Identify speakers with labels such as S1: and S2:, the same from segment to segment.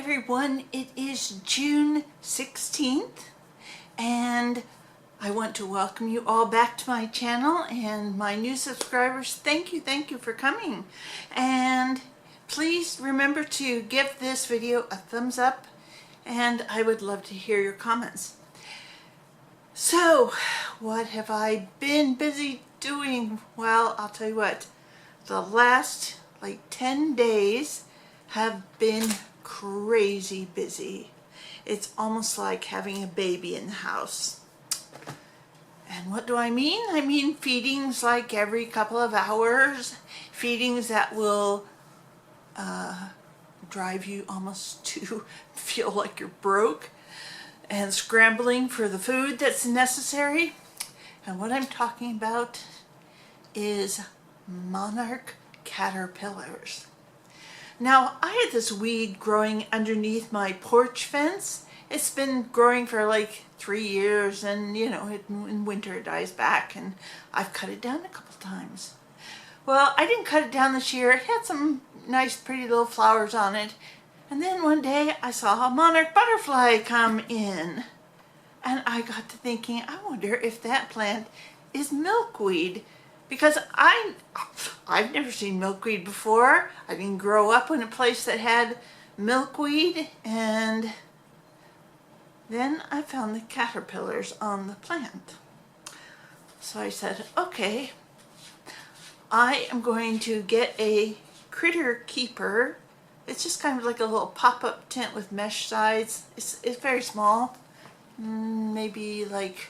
S1: everyone, it is June 16th and I want to welcome you all back to my channel, and my new subscribers, thank you for coming. And please remember to give this video a thumbs up, and I would love to hear your comments. So what have I been busy doing? Well, I'll tell you what, the last 10 days have been crazy busy. It's almost like having a baby in the house. And what do I mean? I mean feedings like every couple of hours, feedings that will drive you almost to feel like you're broke, and scrambling for the food that's necessary. And what I'm talking about is Monarch caterpillars. Now, I had this weed growing underneath my porch fence. It's been growing for like 3 years, and you know, in winter it dies back, and I've cut it down a couple times. Well, I didn't cut it down this year. It had some nice pretty little flowers on it, and then one day I saw a monarch butterfly come in, and I got to thinking, I wonder if that plant is milkweed, because I've never seen milkweed before. I didn't grow up in a place that had milkweed, and then I found the caterpillars on the plant. So I said, okay, I am going to get a critter keeper. It's just kind of like a little pop-up tent with mesh sides. It's very small, maybe like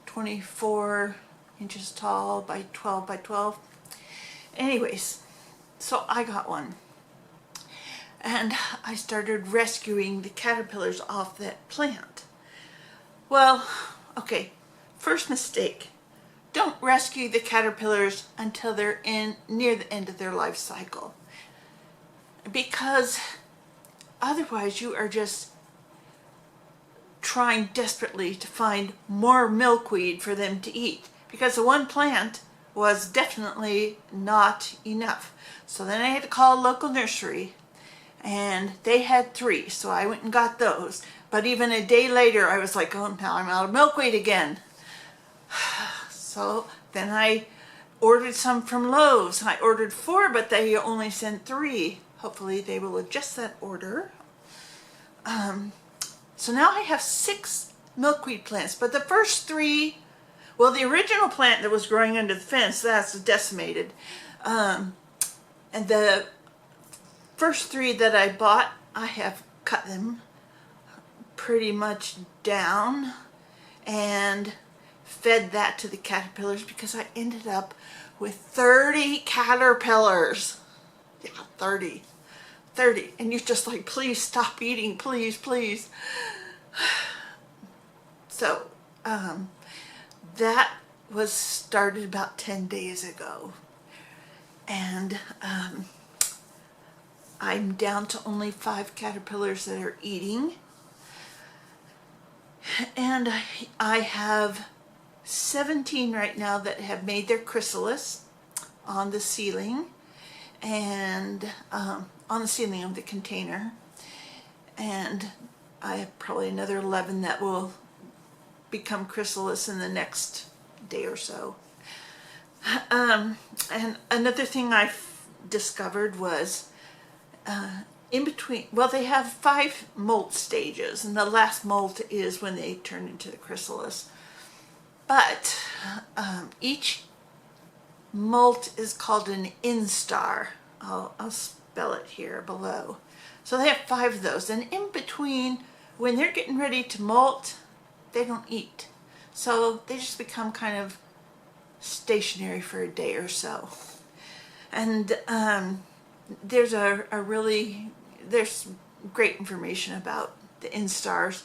S1: 24 inches tall by 12 by 12. Anyways, so I got one. And I started rescuing the caterpillars off that plant. Well, okay, first mistake. Don't rescue the caterpillars until they're near the end of their life cycle, because otherwise you are just trying desperately to find more milkweed for them to eat, because the one plant was definitely not enough. So then I had to call a local nursery, and they had 3, so I went and got those. But even a day later I was like, oh, now I'm out of milkweed again. So then I ordered some from Lowe's. I ordered 4, but they only sent 3. Hopefully they will adjust that order. So now I have 6 milkweed plants, but the first 3, well, the original plant that was growing under the fence, that's decimated. And the first 3 that I bought, I have cut them pretty much down and fed that to the caterpillars, because I ended up with 30 caterpillars. Yeah, 30. And you're just like, please stop eating, please. So that was started about 10 days ago, and I'm down to only 5 caterpillars that are eating, and I have 17 right now that have made their chrysalis on the ceiling, and on the ceiling of the container, and I have probably another 11 that will become chrysalis in the next day or so. And another thing I discovered was in between, well, they have 5 molt stages, and the last molt is when they turn into the chrysalis. But each molt is called an instar. I'll spell it here below. So they have 5 of those, and in between, when they're getting ready to molt, they don't eat. So they just become kind of stationary for a day or so. And there's there's great information about the instars.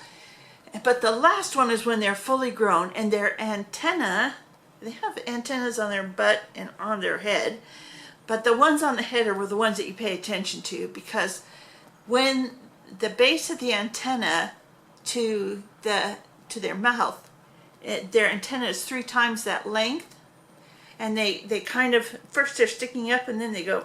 S1: But the last one is when they're fully grown, and their antenna, they have antennas on their butt and on their head, but the ones on the head are the ones that you pay attention to, because when the base of the antenna to their mouth, their antenna is 3 times that length, and they kind of, first they're sticking up, and then they go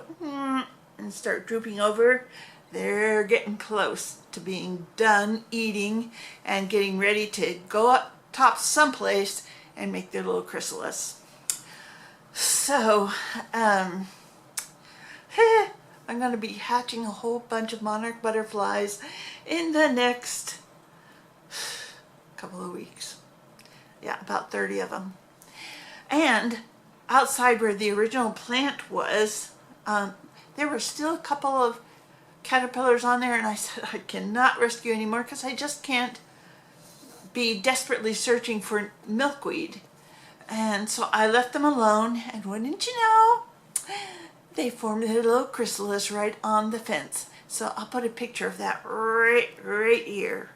S1: and start drooping over. they're getting close to being done eating and getting ready to go up top someplace and make their little chrysalis. So, I'm going to be hatching a whole bunch of monarch butterflies in the next couple of weeks. Yeah, about 30 of them. And outside where the original plant was, there were still a couple of caterpillars on there, and I said I cannot rescue anymore because I just can't be desperately searching for milkweed. And so I left them alone, and wouldn't you know, they formed a little chrysalis right on the fence. So I'll put a picture of that right here.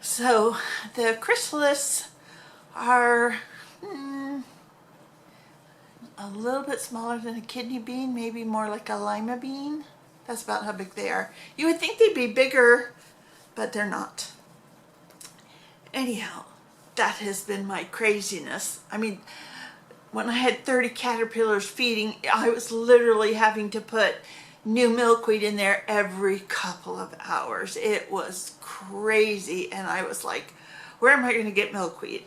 S1: So the chrysalis are a little bit smaller than a kidney bean, maybe more like a lima bean. That's about how big they are. You would think they'd be bigger, but they're not. Anyhow, that has been my craziness. I mean, when I had 30 caterpillars feeding, I was literally having to put new milkweed in there every couple of hours. It was crazy, and I was like, where am I going to get milkweed?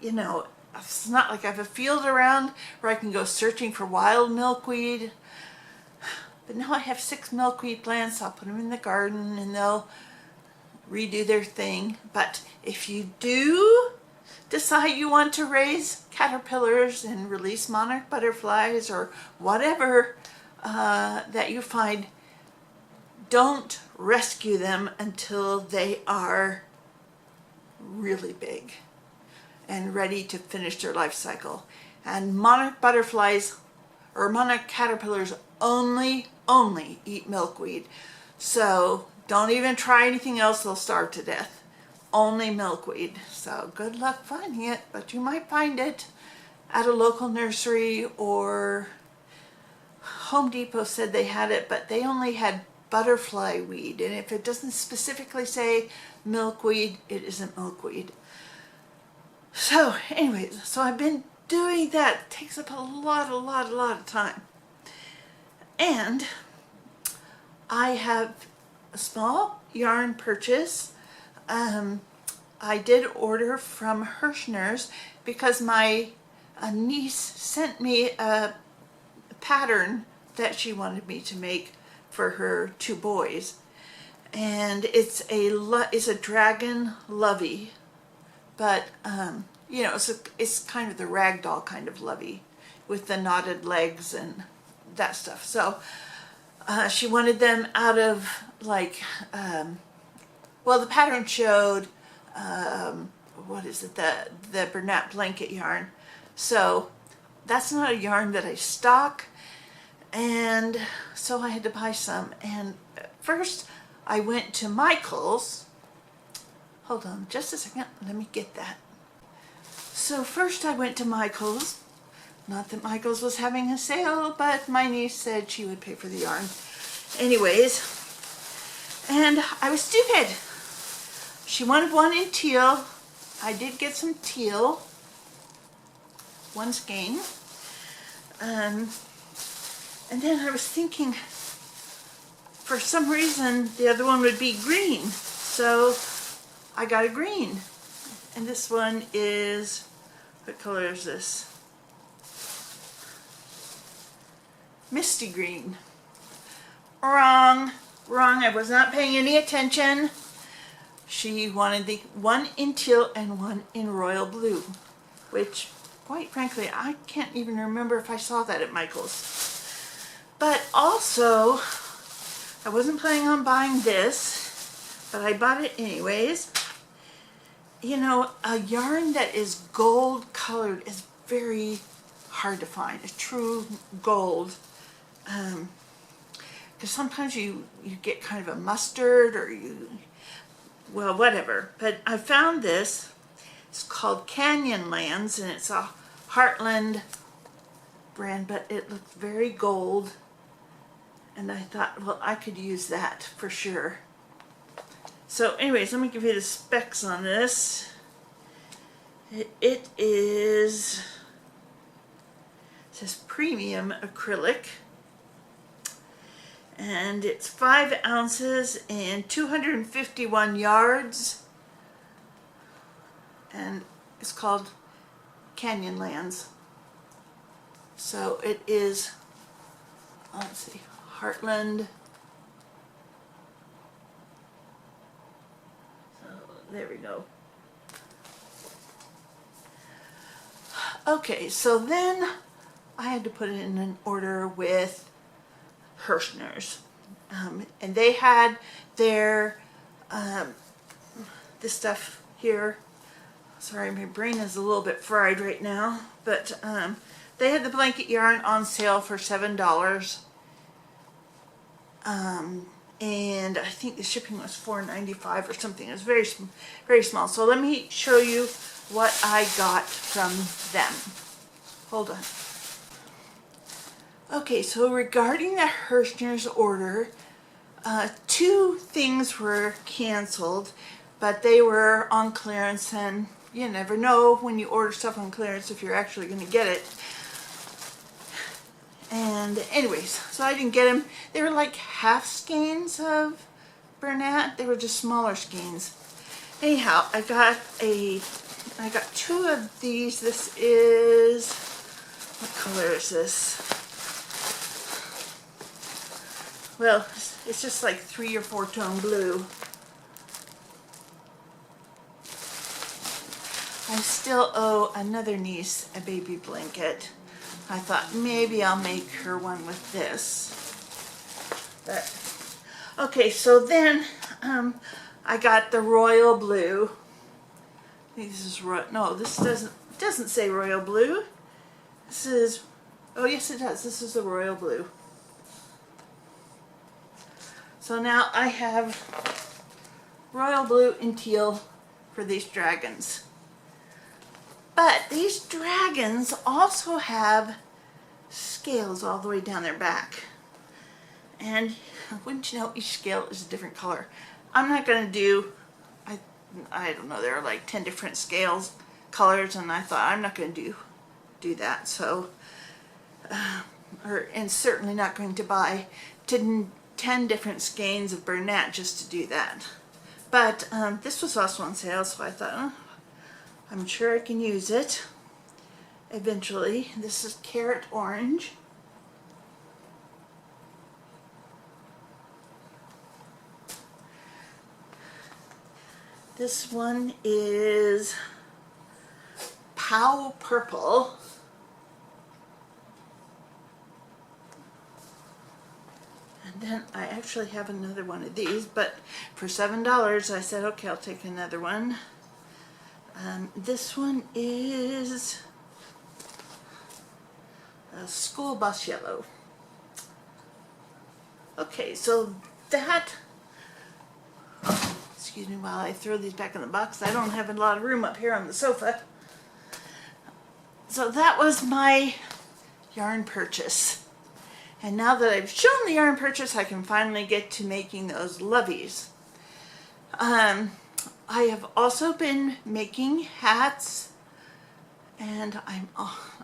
S1: You know, it's not like I have a field around where I can go searching for wild milkweed. But now I have 6 milkweed plants. I'll put them in the garden and they'll redo their thing. But if you do decide you want to raise caterpillars and release monarch butterflies or whatever that you find, don't rescue them until they are really big and ready to finish their life cycle. And monarch butterflies or monarch caterpillars only eat milkweed. So don't even try anything else, they'll starve to death. Only milkweed. So good luck finding it, but you might find it at a local nursery, or Home Depot said they had it, but they only had butterfly weed, and if it doesn't specifically say milkweed, it isn't milkweed. So anyways, so I've been doing that. It takes up a lot of time. And I have a small yarn purchase. I did order from Hirschner's because my niece sent me a pattern that she wanted me to make for her 2 boys, and it's a dragon lovey, but you know, it's kind of the ragdoll kind of lovey with the knotted legs and that stuff. So she wanted them out of like well, the pattern showed what is it, the Bernat blanket yarn. So that's not a yarn that I stock, and so I had to buy some. And first I went to Michael's. Hold on just a second, let me get that. So first I went to Michael's. Not that Michael's was having a sale, but my niece said she would pay for the yarn. Anyways, and I was stupid. She wanted one in teal. I did get some teal, 1 skein. And then I was thinking, for some reason, the other one would be green. So I got a green. And this one is, what color is this? Misty green. Wrong. I was not paying any attention. She wanted the one in teal and one in royal blue, which, quite frankly, I can't even remember if I saw that at Michael's. But also, I wasn't planning on buying this, but I bought it anyways. You know, a yarn that is gold colored is very hard to find, a true gold. Because sometimes you get kind of a mustard, or well, whatever. But I found this. It's called Canyonlands, and it's a Heartland brand, but it looks very gold. And I thought, well, I could use that for sure. So anyways, let me give you the specs on this. It is, says premium acrylic. And it's 5 ounces and 251 yards. And it's called Canyonlands. So it is, let's see, Heartland. So there we go. Okay, so then I had to put it in an order with Hirschner's. And they had their, this stuff here. Sorry, my brain is a little bit fried right now. But they had the blanket yarn on sale for $7. And I think the shipping was $4.95 or something. It was very, very small. So let me show you what I got from them. Hold on. Okay, so regarding the Hirschner's order, 2 things were canceled, but they were on clearance, and you never know when you order stuff on clearance if you're actually going to get it. And anyways, so I didn't get them. They were like half skeins of Bernat. They were just smaller skeins. Anyhow, I got 2 of these. This is, what color is this? Well, it's just like 3 or 4 tone blue. I still owe another niece a baby blanket. I thought maybe I'll make her one with this. But okay, so then I got the royal blue. I think this is royal. No, this doesn't say royal blue. This is, oh yes it does. This is the royal blue. So now I have royal blue and teal for these dragons. But these dragons also have scales all the way down their back. And wouldn't you know, each scale is a different color. I'm not going to do, I don't know, there are like 10 different scales, colors, and I thought I'm not going to do that. So, and certainly not going to buy 10 different skeins of Bernat just to do that. But this was also on sale, so I thought, oh, I'm sure I can use it eventually. This is carrot orange. This one is Pow Purple. And then I actually have another one of these, but for $7 I said, okay, I'll take another one. This one is a school bus yellow. Okay, so that, excuse me while I throw these back in the box. I don't have a lot of room up here on the sofa. So that was my yarn purchase. And now that I've shown the yarn purchase, I can finally get to making those loveys. I have also been making hats, and I'm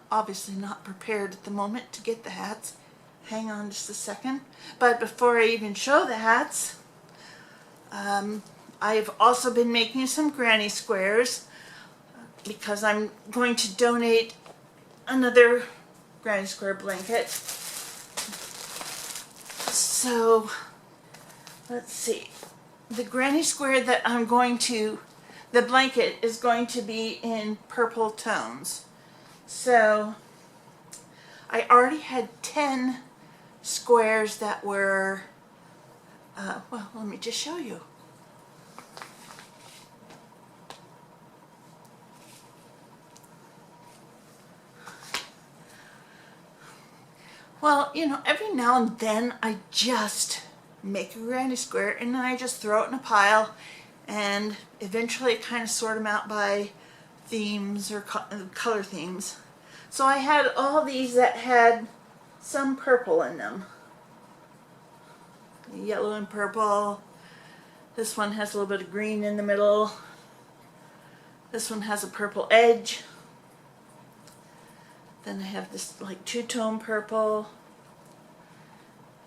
S1: obviously not prepared at the moment to get the hats. Hang on just a second. But before I even show the hats, I've also been making some granny squares because I'm going to donate another granny square blanket. So, let's see. The granny square that I'm going to, the blanket is going to be in purple tones. So, I already had 10 squares that were, well, let me just show you. Well, you know, every now and then I just make a granny square and then I just throw it in a pile, and eventually I kind of sort them out by themes or color themes. So I had all these that had some purple in them. Yellow and purple. This one has a little bit of green in the middle. This one has a purple edge. Then I have this like 2-tone purple.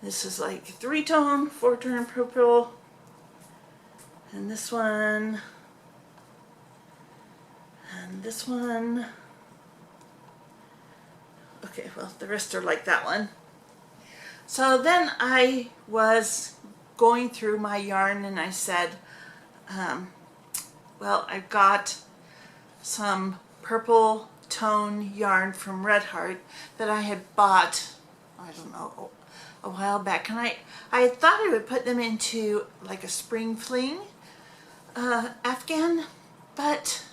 S1: This is like 3-tone, 4-tone purple. And this one. And this one. Okay, well, the rest are like that one. So then I was going through my yarn and I said, well, I've got some purple tone yarn from Red Heart that I had bought, I don't know, a while back. And I thought I would put them into like a spring fling afghan, but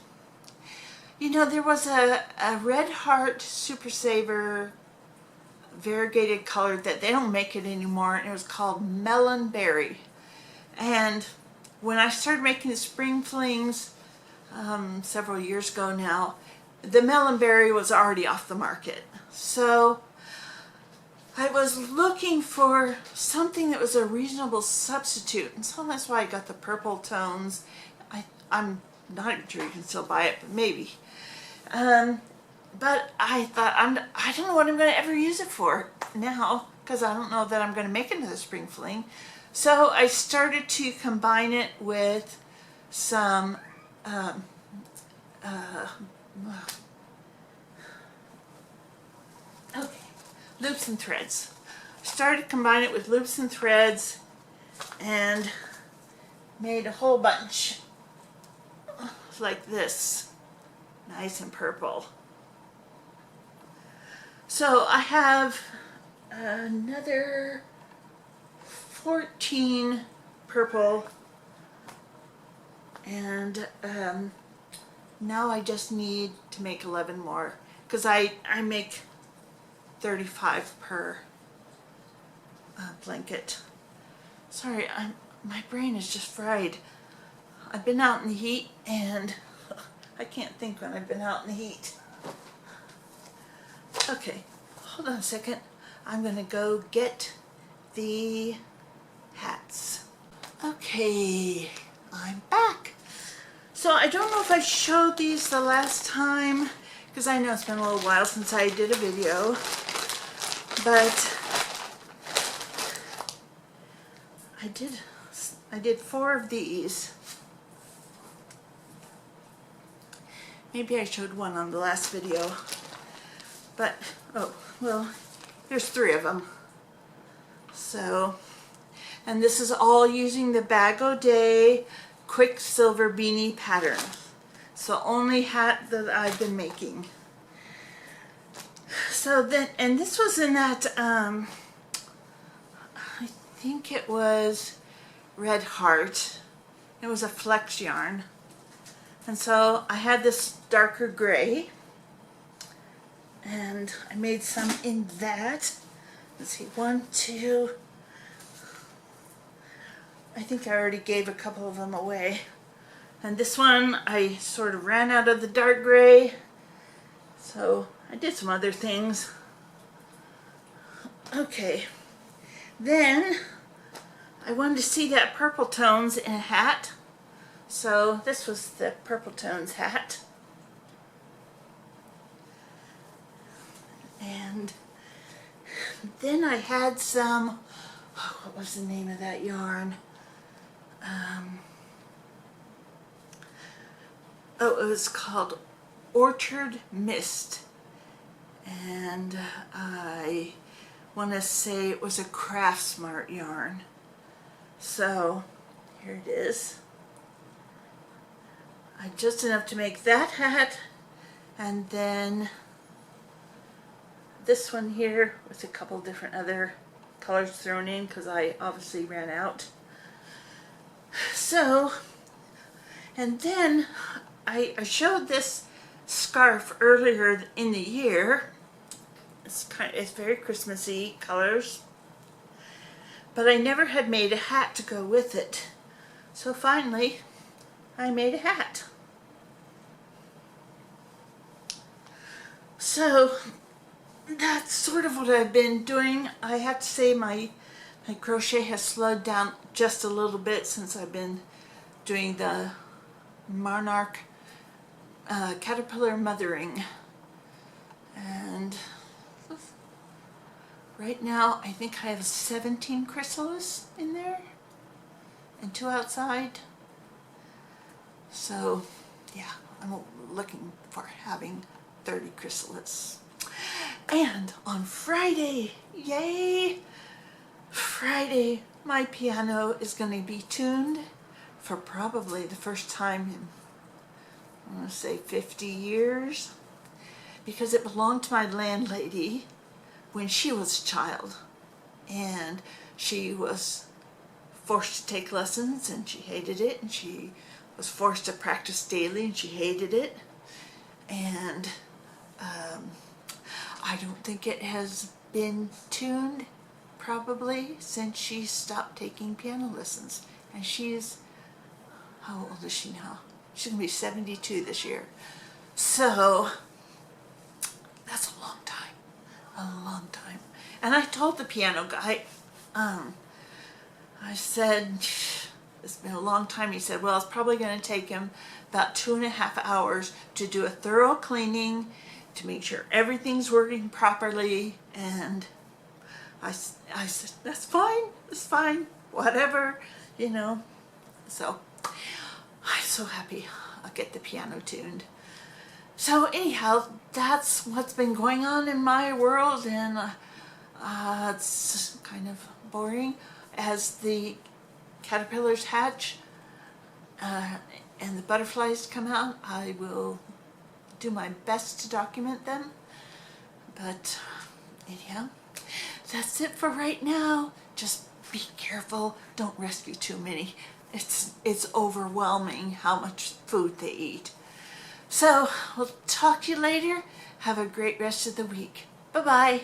S1: you know, there was a Red Heart Super Saver variegated color that they don't make it anymore, and it was called Melon Berry. And when I started making the spring flings several years ago now, the Melon Berry was already off the market. So I was looking for something that was a reasonable substitute, and so that's why I got the purple tones. I'm not sure you can still buy it, but maybe. But I thought, I don't know what I'm going to ever use it for now, because I don't know that I'm going to make it into the spring fling. So I started to combine it with some loops and threads. Started combining it with loops and threads and made a whole bunch like this, nice and purple. So I have another 14 purple, and now I just need to make 11 more, because I make 35 per blanket. Sorry, my brain is just fried. I've been out in the heat, and I can't think when I've been out in the heat. Okay, hold on a second. I'm gonna go get the hats. Okay, I'm back. So I don't know if I showed these the last time, because I know it's been a little while since I did a video, but I did 4 of these. Maybe I showed one on the last video, but, oh, well, there's 3 of them. So, and this is all using the Bag O' Day Quicksilver Beanie pattern. It's the only hat that I've been making. So then, and this was in that, I think it was Red Heart. It was a flex yarn. And so I had this darker gray, and I made some in that. Let's see, 1, 2. I think I already gave a couple of them away. And this one, I sort of ran out of the dark gray, so I did some other things. Okay, then I wanted to see that purple tones in a hat. So this was the purple tones hat. And then I had some, oh, what was the name of that yarn? Oh, it was called Orchard Mist. And I want to say it was a Craft Smart yarn. So here it is. Just enough to make that hat, and then this one here with a couple different other colors thrown in, because I obviously ran out. So, and then I showed this scarf earlier in the year. It's very Christmassy colors, but I never had made a hat to go with it. So finally I made a hat. So that's sort of what I've been doing. I have to say my crochet has slowed down just a little bit since I've been doing the Monarch caterpillar mothering. And right now I think I have 17 chrysalis in there and 2 outside. So yeah, I'm looking for having 30 chrysalis. And on Friday, yay, Friday, my piano is going to be tuned for probably the first time in, I'm going to say 50 years, because it belonged to my landlady when she was a child, and she was forced to take lessons and she hated it, and she was forced to practice daily and she hated it, and I don't think it has been tuned probably since she stopped taking piano lessons. And she's, how old is she now? She's gonna be 72 this year. So that's a long time, a long time. And I told the piano guy, I said, it's been a long time. He said, well, it's probably going to take him about 2.5 hours to do a thorough cleaning, to make sure everything's working properly. And I said, that's fine, whatever, you know. So I'm so happy I'll get the piano tuned. So anyhow, that's what's been going on in my world, and it's kind of boring. As the caterpillars hatch and the butterflies come out, I will do my best to document them. But anyhow, that's it for right now. Just be careful, don't rescue too many. It's overwhelming how much food they eat. So we'll talk to you later. Have a great rest of the week. Bye-bye.